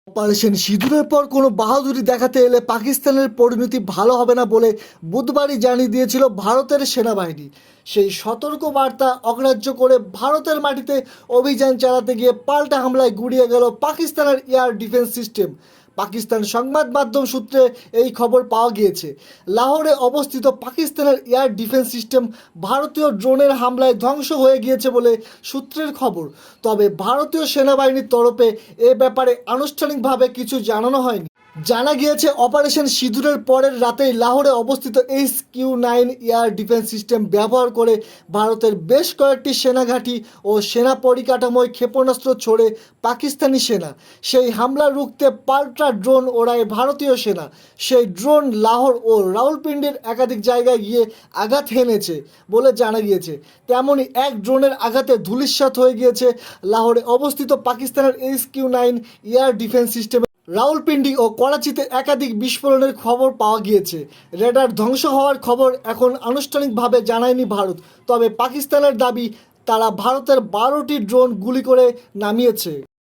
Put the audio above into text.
Operation সিঁদুরের পর কোনো বাহাদুরি দেখাতে এলে পাকিস্তানের পরিণতি ভালো হবে না বলে বুধবারই জানিয়ে দিয়েছিল ভারতের সেনাবাহিনী। সেই সতর্ক বার্তা অগ্রাহ্য করে ভারতের মাটিতে অভিযান চালাতে গিয়ে পাল্টা হামলায় গুড়িয়ে গেল পাকিস্তানের এয়ার ডিফেন্স সিস্টেম। পাকিস্তান সংবাদ মাধ্যম সূত্রে এই খবর পাওয়া গিয়েছে। লাহোরে অবস্থিত পাকিস্তানের এয়ার ডিফেন্স সিস্টেম ভারতীয় ড্রোনের হামলায় ধ্বংস হয়ে গিয়েছে বলে সূত্রের খবর। তবে ভারতীয় সেনাবাহিনীর তরফে এ ব্যাপারে আনুষ্ঠানিকভাবে কিছু জানানো হয়নি। জানা গিয়েছে অপারেশন সিঁদুরের পরের রাতেই লাহোরে অবস্থিত HQ-9 এয়ার ডিফেন্স সিস্টেম ব্যবহার করে ভারতের বেশ কয়েকটি সেনাঘাঁটি ও সেনা পরিকাঠামোয় ক্ষেপণাস্ত্র ছোড়ে পাকিস্তানি সেনা। সেই হামলা রুখতে পাল্টা ড্রোন ওড়ায় ভারতীয় সেনা। সেই ড্রোন লাহোর ও রাওয়ালপিন্ডির একাধিক জায়গায় গিয়ে আঘাত হেনেছে বলে জানা গিয়েছে। তেমনই এক ড্রোনের আঘাতে ধূলিসাৎ হয়ে গিয়েছে লাহোরে অবস্থিত পাকিস্তানের HQ-9 air defence system. Rawalpindi ও করাচিতে একাধিক বিস্ফোরণের খবর পাওয়া গিয়েছে। রেডার ধ্বংস হওয়ার খবর এখন আনুষ্ঠানিকভাবে জানায়নি ভারত, তবে পাকিস্তানের দাবি তারা ভারতের 12টি ড্রোন গুলি করে নামিয়েছে।